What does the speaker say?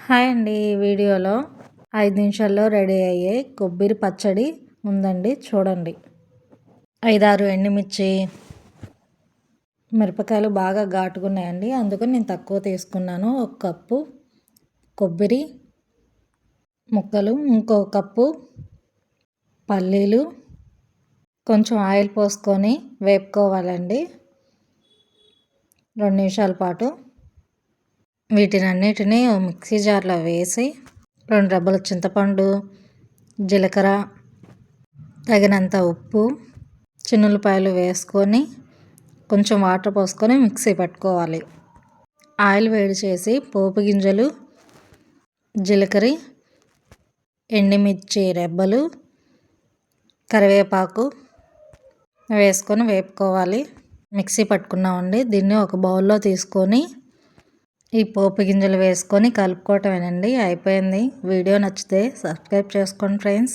Hi అండి. ఈ వీడియోలో 5 నిమిషాల్లో రెడీ అయ్యే కొబ్బరి పచ్చడి ఉందండి, చూడండి. 5, 6 ఎండుమిర్చి, మిరపకాయలు బాగా ఘాటుకున్నాయండి, అందుకని నేను తక్కువ తీసుకున్నాను. 1 కప్పు కొబ్బరి ముక్కలు, ఇంకో కప్పు పల్లీలు, కొంచెం ఆయిల్ పోసుకొని వేపుకోవాలండి 2 నిమిషాల పాటు. వీటినన్నిటినీ మిక్సీ జార్లో వేసి 2 రెబ్బల చింతపండు, జీలకర్ర, తగినంత ఉప్పు, చిన్నులపాయలు వేసుకొని కొంచెం వాటర్ పోసుకొని మిక్సీ పట్టుకోవాలి. ఆయిల్ వేడి చేసి పోపు గింజలు, జీలకర్ర, ఎండుమిర్చి రెబ్బలు, కరివేపాకు వేసుకొని వేపుకోవాలి. మిక్సీ పట్టుకున్నామండి. దీన్ని ఒక బౌల్లో తీసుకొని ఈ పోపు గింజలు వేసుకొని కలుపుకోవటమేనండి. అయిపోయింది. వీడియో నచ్చితే సబ్స్క్రైబ్ చేసుకోండి ఫ్రెండ్స్.